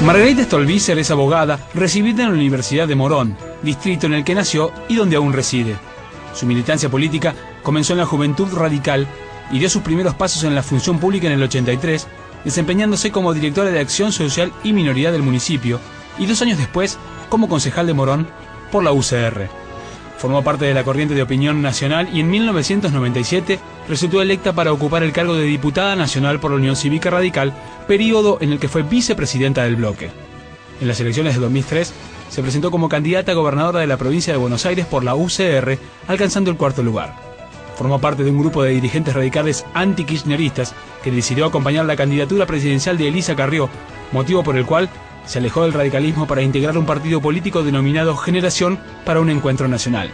Margarita Stolbizer es abogada, recibida en la Universidad de Morón, distrito en el que nació y donde aún reside. Su militancia política comenzó en la Juventud Radical y dio sus primeros pasos en la función pública en el 83, desempeñándose como directora de Acción Social y Minoridad del municipio, y 2 años después como concejal de Morón por la UCR. Formó parte de la corriente de opinión nacional y en 1997 resultó electa para ocupar el cargo de diputada nacional por la Unión Cívica Radical, periodo en el que fue vicepresidenta del bloque. En las elecciones de 2003 se presentó como candidata a gobernadora de la provincia de Buenos Aires por la UCR, alcanzando el 4º lugar. Formó parte de un grupo de dirigentes radicales anti-kirchneristas que decidió acompañar la candidatura presidencial de Elisa Carrió, motivo por el cual se alejó del radicalismo para integrar un partido político denominado Generación para un Encuentro Nacional.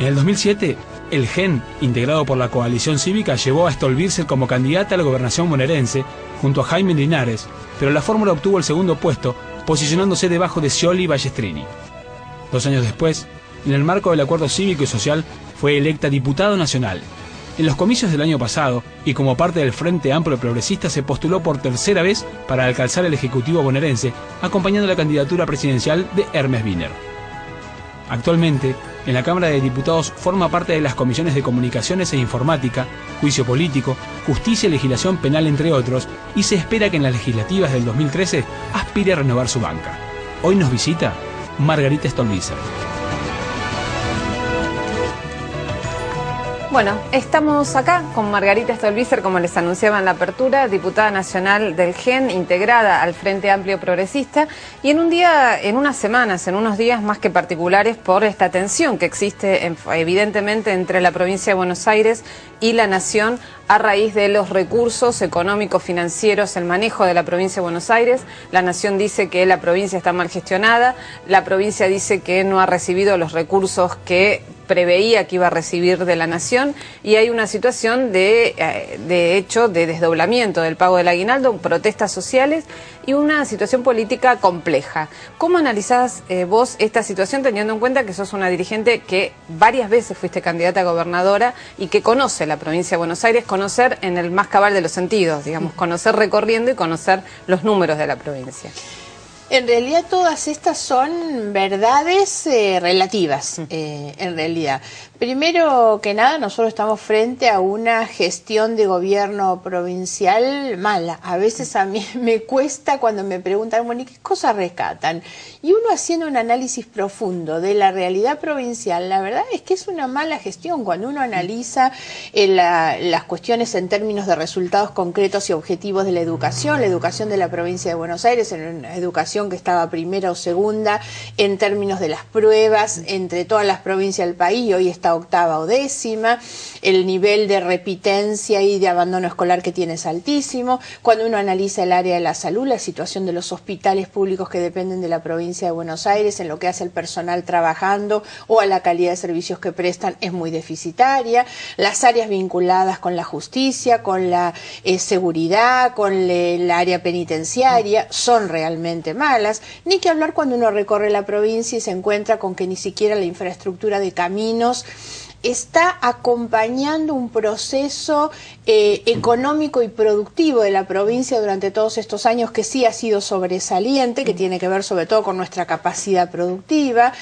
En el 2007, el GEN, integrado por la coalición cívica, llevó a Stolbizer como candidata a la gobernación bonaerense junto a Jaime Linares, pero la fórmula obtuvo el 2º puesto, posicionándose debajo de Scioli Ballestrini. 2 años después, en el marco del acuerdo cívico y social, fue electa diputada nacional. En los comicios del año pasado, y como parte del Frente Amplio Progresista, se postuló por 3ª vez para alcanzar el Ejecutivo bonaerense, acompañando la candidatura presidencial de Hermes Wiener. Actualmente, en la Cámara de Diputados forma parte de las comisiones de Comunicaciones e Informática, Juicio Político, Justicia y Legislación Penal, entre otros, y se espera que en las legislativas del 2013 aspire a renovar su banca. Hoy nos visita Margarita Stolbizer. Bueno, estamos acá con Margarita Stolbizer, como les anunciaba en la apertura, diputada nacional del GEN, integrada al Frente Amplio Progresista, y en unas semanas, en unos días más que particulares por esta tensión que existe evidentemente entre la provincia de Buenos Aires y la Nación a raíz de los recursos económicos, financieros, el manejo de la provincia de Buenos Aires. La Nación dice que la provincia está mal gestionada, la provincia dice que no ha recibido los recursos que preveía que iba a recibir de la Nación, y hay una situación de hecho de desdoblamiento del pago del aguinaldo, protestas sociales y una situación política compleja. ¿Cómo analizás vos esta situación, teniendo en cuenta que sos una dirigente que varias veces fuiste candidata a gobernadora y que conoce la provincia de Buenos Aires, conocer en el más cabal de los sentidos, digamos, conocer recorriendo y conocer los números de la provincia? En realidad todas estas son verdades relativas, en realidad. Primero que nada, nosotros estamos frente a una gestión de gobierno provincial mala. A veces a mí me cuesta cuando me preguntan, bueno, ¿y qué cosas rescatan? Y uno haciendo un análisis profundo de la realidad provincial, la verdad es que es una mala gestión. Cuando uno analiza las cuestiones en términos de resultados concretos y objetivos de la educación de la provincia de Buenos Aires, en una educación que estaba primera o segunda en términos de las pruebas entre todas las provincias del país, y hoy está 8ª o 10ª, el nivel de repitencia y de abandono escolar que tiene es altísimo. Cuando uno analiza el área de la salud, la situación de los hospitales públicos que dependen de la provincia de Buenos Aires, en lo que hace el personal trabajando o a la calidad de servicios que prestan, es muy deficitaria. Las áreas vinculadas con la justicia, con la seguridad, con el área penitenciaria, son realmente malas. Ni que hablar cuando uno recorre la provincia y se encuentra con que ni siquiera la infraestructura de caminos está acompañando un proceso económico y productivo de la provincia durante todos estos años, que sí ha sido sobresaliente, que tiene que ver sobre todo con nuestra capacidad productiva.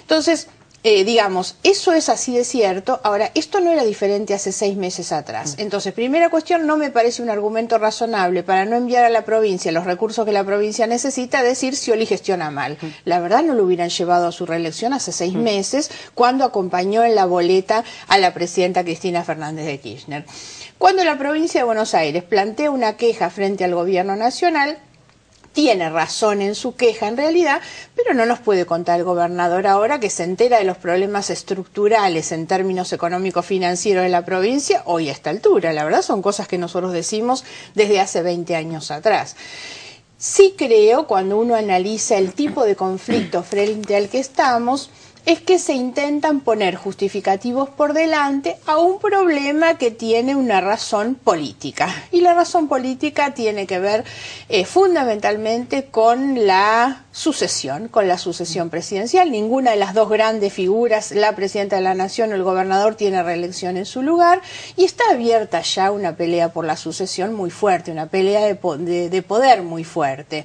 Entonces, digamos, eso es así de cierto. Ahora, esto no era diferente hace 6 meses atrás. Entonces, primera cuestión, no me parece un argumento razonable para no enviar a la provincia los recursos que la provincia necesita, decir Scioli gestiona mal. La verdad, no lo hubieran llevado a su reelección hace 6 meses, cuando acompañó en la boleta a la presidenta Cristina Fernández de Kirchner. Cuando la provincia de Buenos Aires plantea una queja frente al gobierno nacional, tiene razón en su queja en realidad, pero no nos puede contar el gobernador ahora que se entera de los problemas estructurales en términos económico-financieros de la provincia hoy a esta altura. La verdad son cosas que nosotros decimos desde hace 20 años atrás. Sí creo, cuando uno analiza el tipo de conflicto frente al que estamos, es que se intentan poner justificativos por delante a un problema que tiene una razón política. Y la razón política tiene que ver fundamentalmente con la sucesión, con la sucesión presidencial. Ninguna de las dos grandes figuras, la presidenta de la Nación o el gobernador, tiene reelección en su lugar, y está abierta ya una pelea por la sucesión muy fuerte, una pelea de poder muy fuerte.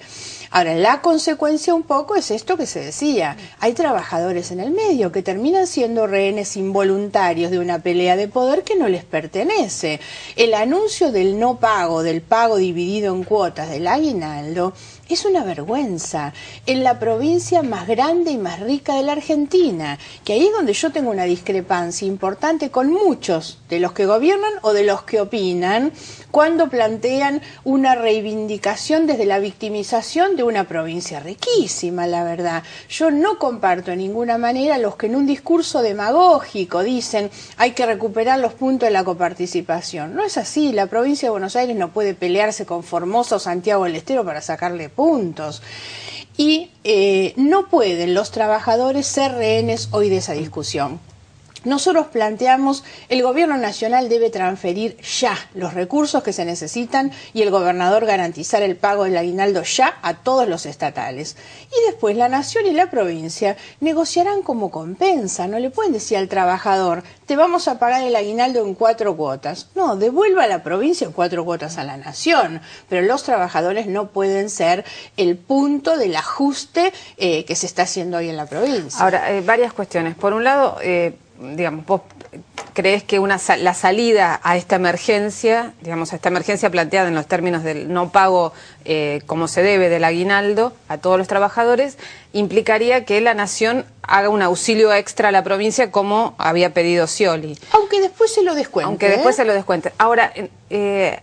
Ahora, la consecuencia un poco es esto que se decía. Hay trabajadores en el medio que terminan siendo rehenes involuntarios de una pelea de poder que no les pertenece. El anuncio del no pago, del pago dividido en cuotas del aguinaldo, es una vergüenza en la provincia más grande y más rica de la Argentina, que ahí es donde yo tengo una discrepancia importante con muchos de los que gobiernan o de los que opinan cuando plantean una reivindicación desde la victimización de una provincia riquísima, la verdad. Yo no comparto de ninguna manera los que en un discurso demagógico dicen hay que recuperar los puntos de la coparticipación. No es así, la provincia de Buenos Aires no puede pelearse con Formosa o Santiago del Estero para sacarle puntos. Y no pueden los trabajadores ser rehenes hoy de esa discusión. Nosotros planteamos, el gobierno nacional debe transferir ya los recursos que se necesitan y el gobernador garantizar el pago del aguinaldo ya a todos los estatales. Y después la nación y la provincia negociarán como compensa. No le pueden decir al trabajador, te vamos a pagar el aguinaldo en 4 cuotas. No, devuelva a la provincia en 4 cuotas a la nación. Pero los trabajadores no pueden ser el punto del ajuste que se está haciendo hoy en la provincia. Ahora, varias cuestiones. Por un lado, digamos, vos crees que la salida a esta emergencia, digamos, a esta emergencia planteada en los términos del no pago como se debe del aguinaldo a todos los trabajadores, implicaría que la Nación haga un auxilio extra a la provincia como había pedido Scioli. Aunque después se lo descuente. Aunque después se lo descuente. Ahora,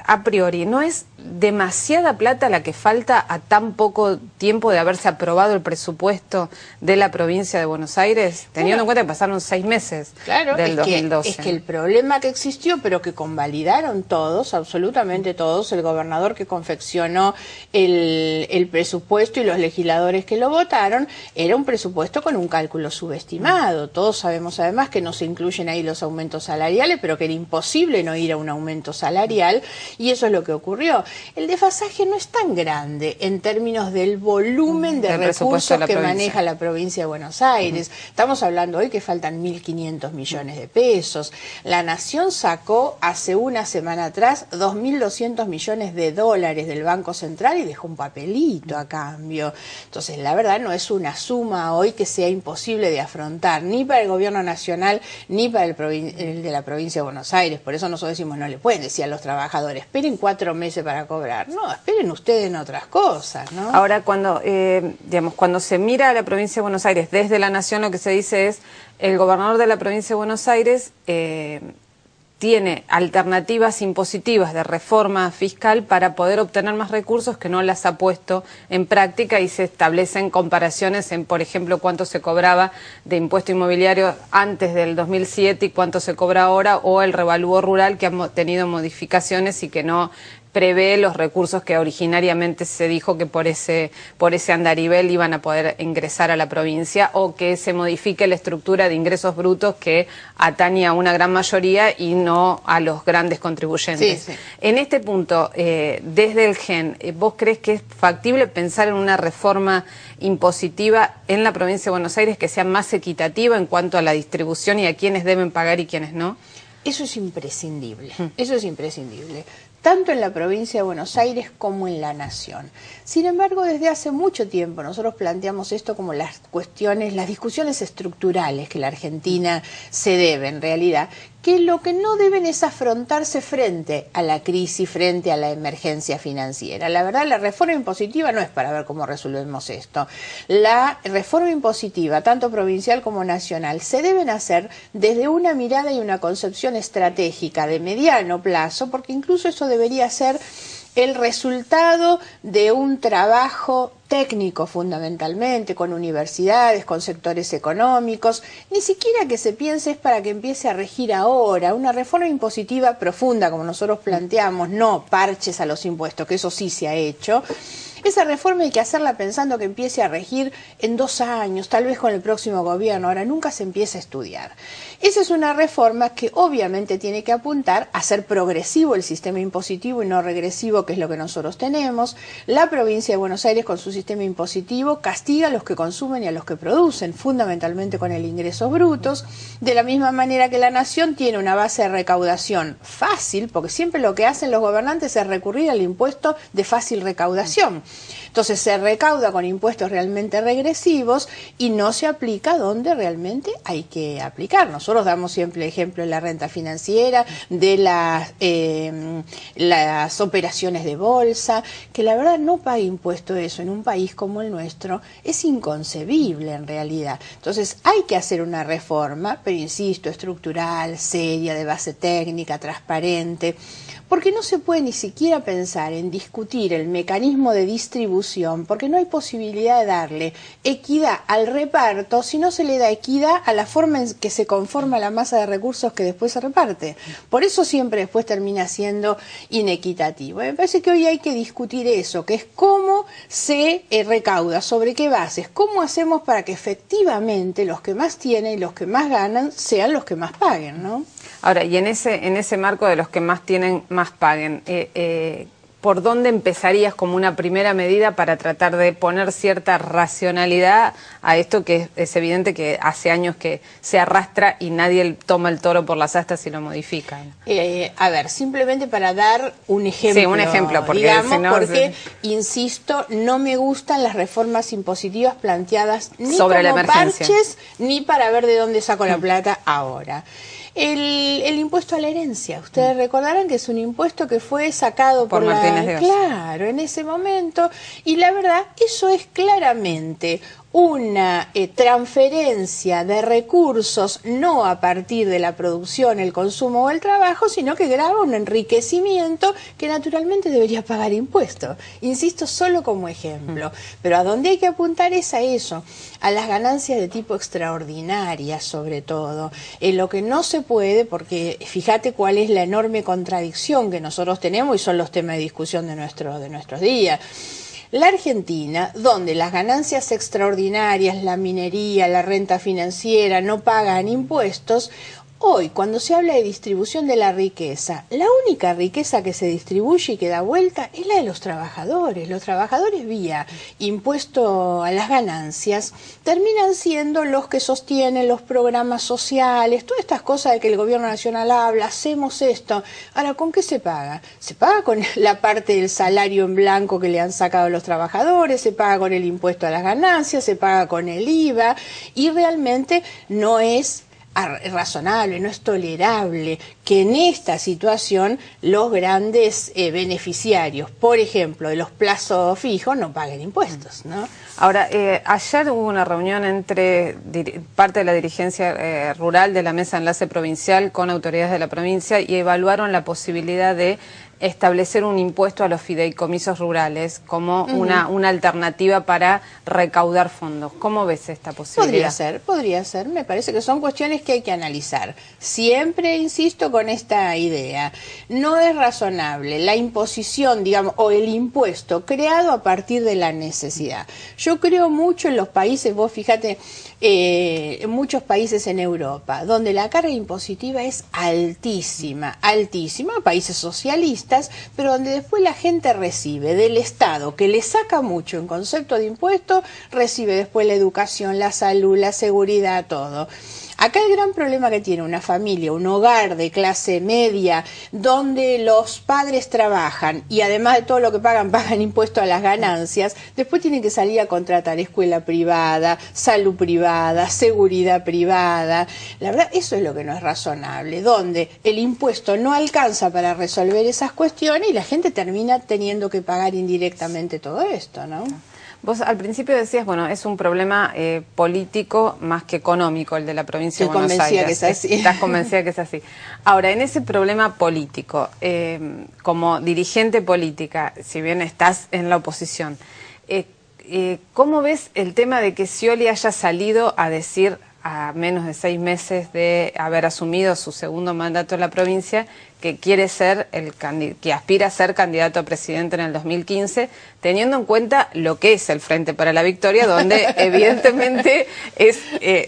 a priori, ¿no es demasiada plata la que falta a tan poco tiempo de haberse aprobado el presupuesto de la provincia de Buenos Aires? Teniendo en cuenta que pasaron 6 meses del 2012. Es que el problema que existió, pero que convalidaron todos, absolutamente todos, el gobernador que confeccionó el presupuesto y los legisladores que lo votaron, era un presupuesto con un cálculo subestimado. Todos sabemos además que no se incluyen ahí los aumentos salariales, pero que era imposible no ir a un aumento salarial, y eso es lo que ocurrió. El desfasaje no es tan grande en términos del volumen de recursos que maneja la provincia de Buenos Aires. Estamos hablando hoy que faltan 1.500 millones de pesos. La Nación sacó hace una semana atrás 2.200 millones de dólares del Banco Central y dejó un papelito a cambio. Entonces, la verdad no es una suma hoy que sea imposible de afrontar, ni para el gobierno nacional, ni para el de la provincia de Buenos Aires. Por eso nosotros decimos, no le pueden decir a los trabajadores, esperen 4 meses para cobrar. No, esperen ustedes en otras cosas, ¿no? Ahora, cuando se mira a la provincia de Buenos Aires desde la Nación, lo que se dice es, el gobernador de la provincia de Buenos Aires tiene alternativas impositivas de reforma fiscal para poder obtener más recursos, que no las ha puesto en práctica, y se establecen comparaciones en, por ejemplo, cuánto se cobraba de impuesto inmobiliario antes del 2007 y cuánto se cobra ahora, o el revalúo rural, que ha tenido modificaciones y que no prevé los recursos que originariamente se dijo que por ese andarivel iban a poder ingresar a la provincia, o que se modifique la estructura de ingresos brutos que atañe a una gran mayoría y no a los grandes contribuyentes. Sí, sí. En este punto, desde el GEN, ¿vos crees que es factible pensar en una reforma impositiva en la provincia de Buenos Aires que sea más equitativa en cuanto a la distribución y a quiénes deben pagar y quiénes no? Eso es imprescindible, eso es imprescindible, tanto en la provincia de Buenos Aires como en la Nación. Sin embargo, desde hace mucho tiempo nosotros planteamos esto como las discusiones estructurales que la Argentina se debe en realidad, que lo que no deben es afrontarse frente a la crisis, frente a la emergencia financiera. La verdad, la reforma impositiva no es para ver cómo resolvemos esto. La reforma impositiva, tanto provincial como nacional, se deben hacer desde una mirada y una concepción estratégica de mediano plazo, porque incluso eso debería ser el resultado de un trabajo técnico fundamentalmente, con universidades, con sectores económicos. Ni siquiera que se piense es para que empiece a regir ahora. Una reforma impositiva profunda, como nosotros planteamos, no parches a los impuestos, que eso sí se ha hecho, Esa reforma hay que hacerla pensando que empiece a regir en 2 años, tal vez con el próximo gobierno. Ahora nunca se empieza a estudiar. Esa es una reforma que obviamente tiene que apuntar a ser progresivo el sistema impositivo y no regresivo, que es lo que nosotros tenemos. La provincia de Buenos Aires, con su sistema impositivo, castiga a los que consumen y a los que producen, fundamentalmente con el ingresos brutos, de la misma manera que la nación tiene una base de recaudación fácil, porque siempre lo que hacen los gobernantes es recurrir al impuesto de fácil recaudación. Entonces se recauda con impuestos realmente regresivos y no se aplica donde realmente hay que aplicar. Nosotros damos siempre el ejemplo de la renta financiera, de las operaciones de bolsa, que la verdad no paga impuesto eso en un país como el nuestro, es inconcebible en realidad. Entonces hay que hacer una reforma, pero insisto, estructural, seria, de base técnica, transparente, porque no se puede ni siquiera pensar en discutir el mecanismo de distribución, porque no hay posibilidad de darle equidad al reparto si no se le da equidad a la forma en que se conforma la masa de recursos que después se reparte. Por eso siempre después termina siendo inequitativo. Me parece que hoy hay que discutir eso, que es cómo se recauda, sobre qué bases, cómo hacemos para que efectivamente los que más tienen y los que más ganan sean los que más paguen, ¿no? Ahora, y en ese marco de los que más tienen, más paguen, ¿por dónde empezarías como una primera medida para tratar de poner cierta racionalidad a esto que es evidente que hace años que se arrastra y nadie toma el toro por las astas y lo modifica? A ver, simplemente para dar un ejemplo. Sí, un ejemplo, porque digamos, si no, porque, insisto, no me gustan las reformas impositivas planteadas ni sobre como la emergencia, parches, ni para ver de dónde saco la plata ahora. El impuesto a la herencia, ustedes recordarán que es un impuesto que fue sacado por Martínez de Oz. Claro, en ese momento, y la verdad, eso es claramente una transferencia de recursos no a partir de la producción, el consumo o el trabajo, sino que grava un enriquecimiento que naturalmente debería pagar impuestos. Insisto, solo como ejemplo. Pero a dónde hay que apuntar es a eso, a las ganancias de tipo extraordinarias sobre todo. En lo que no se puede, porque fíjate cuál es la enorme contradicción que nosotros tenemos y son los temas de discusión de nuestros días. La Argentina, donde las ganancias extraordinarias, la minería, la renta financiera no pagan impuestos, hoy, cuando se habla de distribución de la riqueza, la única riqueza que se distribuye y que da vuelta es la de los trabajadores. Los trabajadores vía impuesto a las ganancias terminan siendo los que sostienen los programas sociales, todas estas cosas de que el gobierno nacional habla, hacemos esto. Ahora, ¿con qué se paga? Se paga con la parte del salario en blanco que le han sacado a los trabajadores, se paga con el impuesto a las ganancias, se paga con el IVA y realmente no es razonable, no es tolerable que en esta situación los grandes beneficiarios, por ejemplo, de los plazos fijos, no paguen impuestos, ¿no? Ahora, ayer hubo una reunión entre parte de la dirigencia rural de la Mesa de Enlace Provincial con autoridades de la provincia y evaluaron la posibilidad de establecer un impuesto a los fideicomisos rurales como una alternativa para recaudar fondos. ¿Cómo ves esta posibilidad? Podría ser. Me parece que son cuestiones que hay que analizar. Siempre insisto con esta idea. No es razonable la imposición, digamos, o el impuesto creado a partir de la necesidad. Yo creo mucho en los países, vos fíjate, en muchos países en Europa, donde la carga impositiva es altísima, países socialistas, pero donde después la gente recibe del Estado, que le saca mucho en concepto de impuestos, recibe después la educación, la salud, la seguridad, todo. Acá el gran problema que tiene una familia, un hogar de clase media, donde los padres trabajan y además de todo lo que pagan impuesto a las ganancias, después tienen que salir a contratar escuela privada, salud privada, seguridad privada. La verdad, eso es lo que no es razonable, donde el impuesto no alcanza para resolver esas cuestiones y la gente termina teniendo que pagar indirectamente todo esto, ¿no? Vos al principio decías, bueno, es un problema político más que económico el de la provincia de Buenos Aires. Que es así. Estás convencida que es así. Ahora, en ese problema político, como dirigente política, si bien estás en la oposición, ¿cómo ves el tema de que Scioli haya salido a decir a menos de 6 meses de haber asumido su segundo mandato en la provincia, que quiere ser que aspira a ser candidato a presidente en el 2015, teniendo en cuenta lo que es el Frente para la Victoria, donde evidentemente es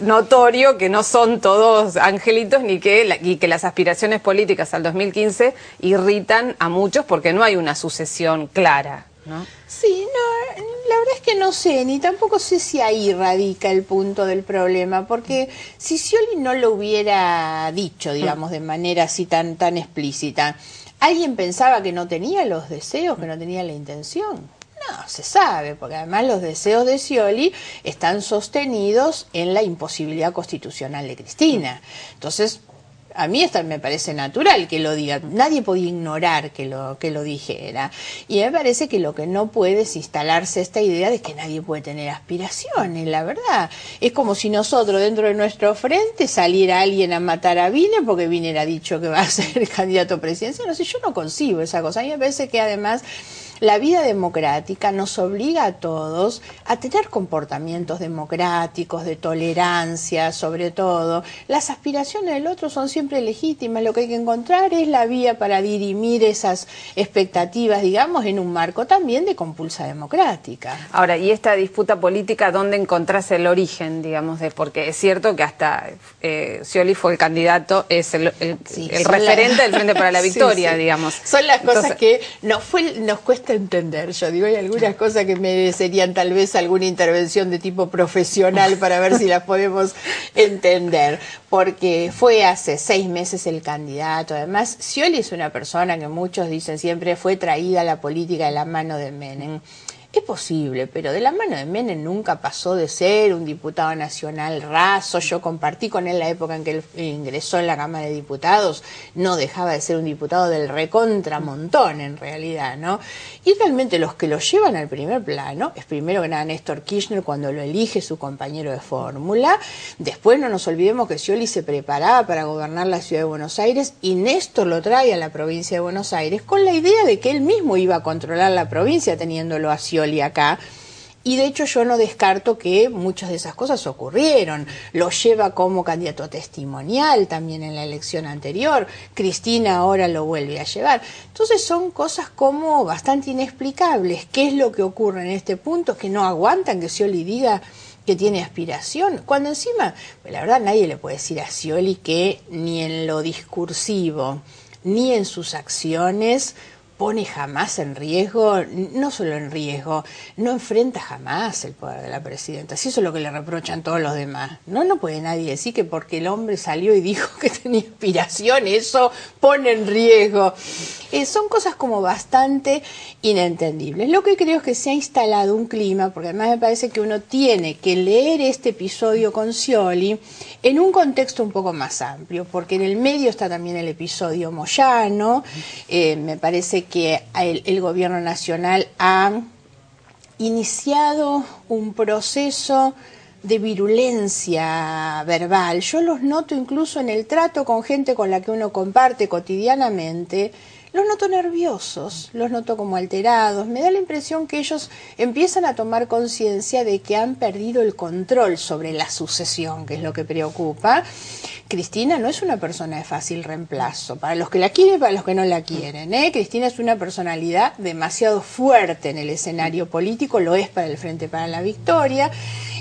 notorio que no son todos angelitos y que las aspiraciones políticas al 2015 irritan a muchos porque no hay una sucesión clara, ¿no? Sí, no, la verdad es que no sé, ni tampoco sé si ahí radica el punto del problema, porque si Scioli no lo hubiera dicho, digamos, de manera así tan explícita, ¿alguien pensaba que no tenía los deseos, que no tenía la intención? No, se sabe, porque además los deseos de Scioli están sostenidos en la imposibilidad constitucional de Cristina. Entonces, a mí esto me parece natural que lo diga. Nadie podía ignorar que lo dijera. Y me parece que lo que no puede es instalarse esta idea de que nadie puede tener aspiraciones, la verdad. Es como si nosotros, dentro de nuestro frente, saliera alguien a matar a Wiener porque Wiener ha dicho que va a ser candidato presidencial. No sé, yo no concibo esa cosa. A mí me parece que además la vida democrática nos obliga a todos a tener comportamientos democráticos, de tolerancia, sobre todo. Las aspiraciones del otro son siempre legítimas. Lo que hay que encontrar es la vía para dirimir esas expectativas, digamos, en un marco también de compulsa democrática. Ahora, ¿y esta disputa política dónde encontrás el origen, digamos? Porque es cierto que hasta Scioli fue el candidato, es el referente del Frente para la Victoria, digamos. Son las cosas que nos cuesta entender. Yo digo, hay algunas cosas que merecerían tal vez alguna intervención de tipo profesional para ver si las podemos entender, porque fue hace 6 meses el candidato. Además, Scioli es una persona que muchos dicen siempre fue traída a la política de la mano de Menem. Es posible, pero de la mano de Menem nunca pasó de ser un diputado nacional raso. Yo compartí con él la época en que él ingresó en la Cámara de Diputados. No dejaba de ser un diputado del recontramontón, en realidad, ¿no? Y realmente los que lo llevan al primer plano es primero que nada Néstor Kirchner cuando lo elige su compañero de fórmula. Después no nos olvidemos que Scioli se preparaba para gobernar la ciudad de Buenos Aires y Néstor lo trae a la provincia de Buenos Aires con la idea de que él mismo iba a controlar la provincia teniéndolo a Scioli acá, y de hecho yo no descarto que muchas de esas cosas ocurrieron. Lo lleva como candidato testimonial también en la elección anterior, Cristina ahora lo vuelve a llevar. Entonces son cosas como bastante inexplicables. ¿Qué es lo que ocurre en este punto? Que no aguantan que Scioli diga que tiene aspiración, cuando encima, pues la verdad nadie le puede decir a Scioli que ni en lo discursivo ni en sus acciones pone jamás en riesgo, no solo en riesgo, no enfrenta jamás el poder de la presidenta. Si eso es lo que le reprochan todos los demás. No puede nadie decir que porque el hombre salió y dijo que tenía aspiración, eso pone en riesgo. Son cosas como bastante inentendibles. Lo que creo es que se ha instalado un clima, porque además me parece que uno tiene que leer este episodio con Scioli en un contexto un poco más amplio, porque en el medio está también el episodio Moyano. Me parece que el gobierno nacional ha iniciado un proceso de virulencia verbal. Yo los noto incluso en el trato con gente con la que uno comparte cotidianamente. Los noto nerviosos, los noto como alterados. Me da la impresión que ellos empiezan a tomar conciencia de que han perdido el control sobre la sucesión, que es lo que preocupa. Cristina no es una persona de fácil reemplazo, para los que la quieren y para los que no la quieren, ¿eh? Cristina es una personalidad demasiado fuerte en el escenario político, lo es para el Frente para la Victoria,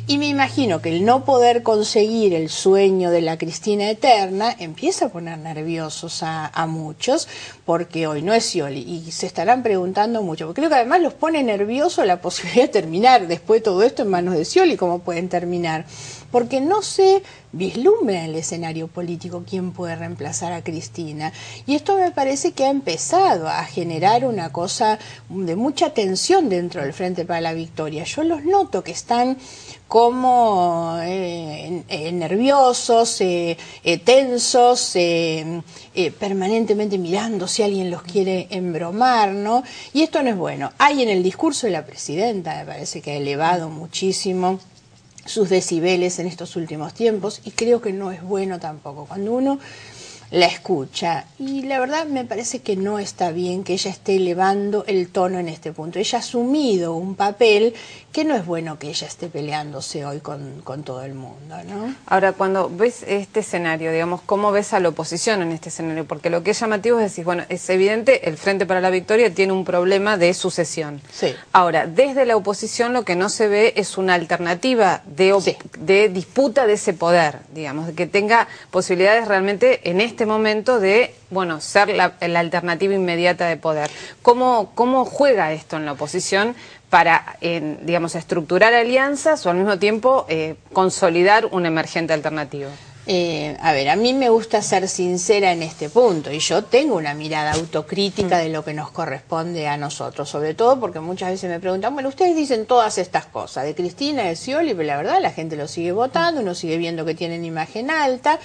y me imagino que el no poder conseguir el sueño de la Cristina eterna empieza a poner nerviosos a muchos, porque hoy no es Scioli, y se estarán preguntando mucho, porque creo que además los pone nerviosos la posibilidad de terminar después de todo esto en manos de Scioli, cómo pueden terminar, porque no se vislumbra en el escenario político quién puede reemplazar a Cristina, y esto me parece que ha empezado a generar una cosa de mucha tensión dentro del Frente para la Victoria. Yo los noto que están como nerviosos, tensos, permanentemente mirando si alguien los quiere embromar, ¿no? Y esto no es bueno. Hay en el discurso de la presidenta, me parece que ha elevado muchísimo sus decibeles en estos últimos tiempos, y creo que no es bueno tampoco. Cuando uno la escucha. Y la verdad me parece que no está bien que ella esté elevando el tono en este punto. Ella ha asumido un papel que no es bueno que ella esté peleándose hoy con todo el mundo, ¿no? Ahora, cuando ves este escenario, digamos, ¿cómo ves a la oposición en este escenario? Porque lo que es llamativo es decir, bueno, es evidente, el Frente para la Victoria tiene un problema de sucesión. Sí. Ahora, desde la oposición lo que no se ve es una alternativa de disputa de ese poder, digamos, de que tenga posibilidades realmente en este momento de, bueno, ser la alternativa inmediata de poder. ¿Cómo juega esto en la oposición para, digamos, estructurar alianzas o al mismo tiempo consolidar un emergente alternativo? A ver, a mí me gusta ser sincera en este punto y yo tengo una mirada autocrítica de lo que nos corresponde a nosotros, sobre todo porque muchas veces me preguntan, bueno, ustedes dicen todas estas cosas, de Cristina, de Scioli, pero la verdad la gente lo sigue votando, uno sigue viendo que tienen imagen alta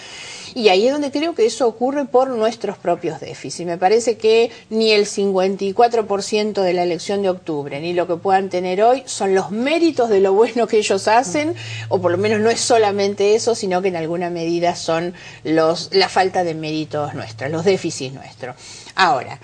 y ahí es donde creo que eso ocurre por nuestros propios déficits. Me parece que ni el 54% de la elección de octubre, ni lo que puedan tener hoy son los méritos de lo bueno que ellos hacen, o por lo menos no es solamente eso, sino que en alguna medida son la falta de méritos nuestros, los déficits nuestros. Ahora,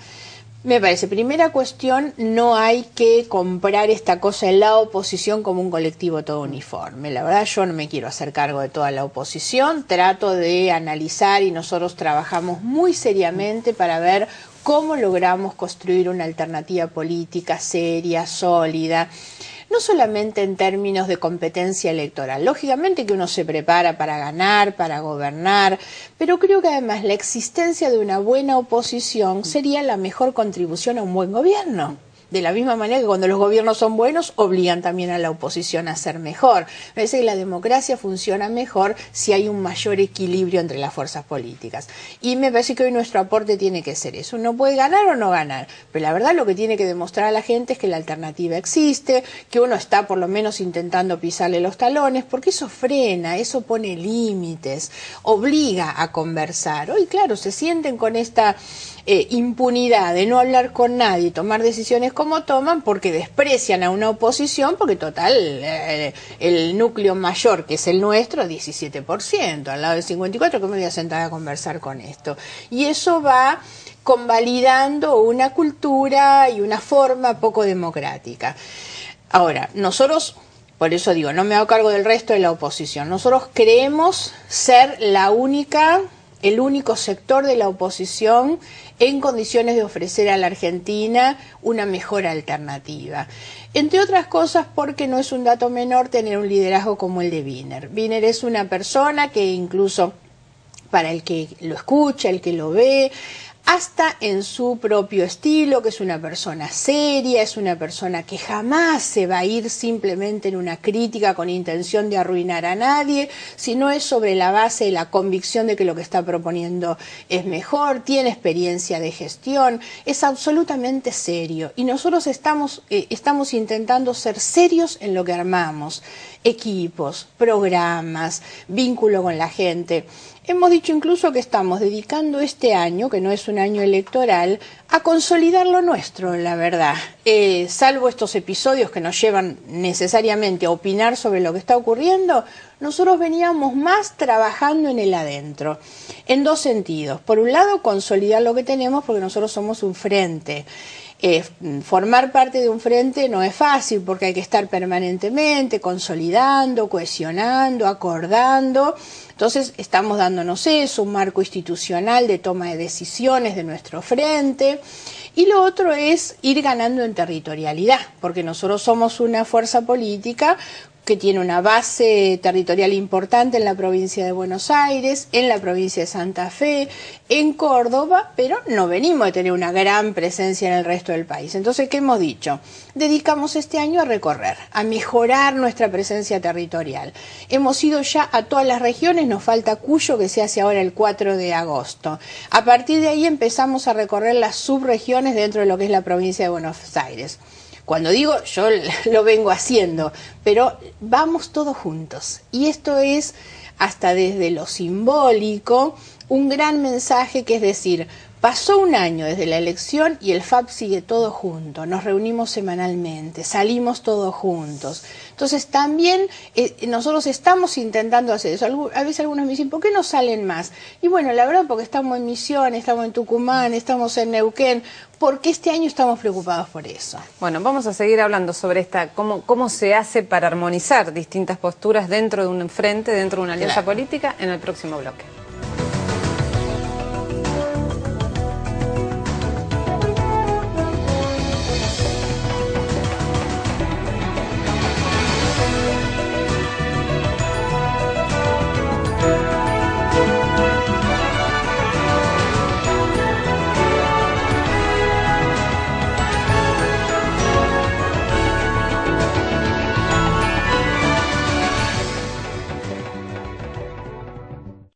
me parece, primera cuestión, no hay que comprar esta cosa en la oposición como un colectivo todo uniforme. La verdad, yo no me quiero hacer cargo de toda la oposición, trato de analizar y nosotros trabajamos muy seriamente para ver cómo logramos construir una alternativa política seria, sólida, no solamente en términos de competencia electoral. Lógicamente que uno se prepara para ganar, para gobernar, pero creo que además la existencia de una buena oposición sería la mejor contribución a un buen gobierno. De la misma manera que cuando los gobiernos son buenos, obligan también a la oposición a ser mejor. Me parece que la democracia funciona mejor si hay un mayor equilibrio entre las fuerzas políticas. Y me parece que hoy nuestro aporte tiene que ser eso. Uno puede ganar o no ganar, pero la verdad lo que tiene que demostrar a la gente es que la alternativa existe, que uno está por lo menos intentando pisarle los talones, porque eso frena, eso pone límites, obliga a conversar. Hoy, claro, se sienten con esta impunidad de no hablar con nadie, tomar decisiones como toman, porque desprecian a una oposición, porque total, el núcleo mayor, que es el nuestro, 17%, al lado del 54%, que me voy a sentar a conversar con esto. Y eso va convalidando una cultura y una forma poco democrática. Ahora, nosotros, por eso digo, no me hago cargo del resto de la oposición, nosotros creemos ser el único sector de la oposición en condiciones de ofrecer a la Argentina una mejor alternativa. Entre otras cosas porque no es un dato menor tener un liderazgo como el de Wiener. Wiener es una persona que incluso para el que lo escucha, el que lo ve, hasta en su propio estilo, que es una persona seria, es una persona que jamás se va a ir simplemente en una crítica con intención de arruinar a nadie, sino es sobre la base de la convicción de que lo que está proponiendo es mejor, tiene experiencia de gestión, es absolutamente serio. Y nosotros estamos intentando ser serios en lo que armamos, equipos, programas, vínculo con la gente. Hemos dicho incluso que estamos dedicando este año, que no es un año electoral, a consolidar lo nuestro, la verdad. Salvo estos episodios que nos llevan necesariamente a opinar sobre lo que está ocurriendo, nosotros veníamos más trabajando en el adentro, en dos sentidos. Por un lado, consolidar lo que tenemos, porque nosotros somos un frente. Formar parte de un frente no es fácil porque hay que estar permanentemente consolidando, cohesionando, acordando. Entonces estamos dándonos eso, un marco institucional de toma de decisiones de nuestro frente. Y lo otro es ir ganando en territorialidad, porque nosotros somos una fuerza política que tiene una base territorial importante en la provincia de Buenos Aires, en la provincia de Santa Fe, en Córdoba, pero no venimos de tener una gran presencia en el resto del país. Entonces, ¿qué hemos dicho? Dedicamos este año a recorrer, a mejorar nuestra presencia territorial. Hemos ido ya a todas las regiones, nos falta Cuyo, que se hace ahora el 4 de agosto. A partir de ahí empezamos a recorrer las subregiones dentro de lo que es la provincia de Buenos Aires. Cuando digo, yo lo vengo haciendo, pero vamos todos juntos. Y esto es, hasta desde lo simbólico, un gran mensaje, que es decir, Pasó un año desde la elección y el FAP sigue todo junto, nos reunimos semanalmente, salimos todos juntos. Entonces también nosotros estamos intentando hacer eso. A veces algunos me dicen, ¿por qué no salen más? Y bueno, la verdad porque estamos en Misiones, estamos en Tucumán, estamos en Neuquén, porque este año estamos preocupados por eso. Bueno, vamos a seguir hablando sobre cómo se hace para armonizar distintas posturas dentro de un frente, dentro de una alianza política, en el próximo bloque.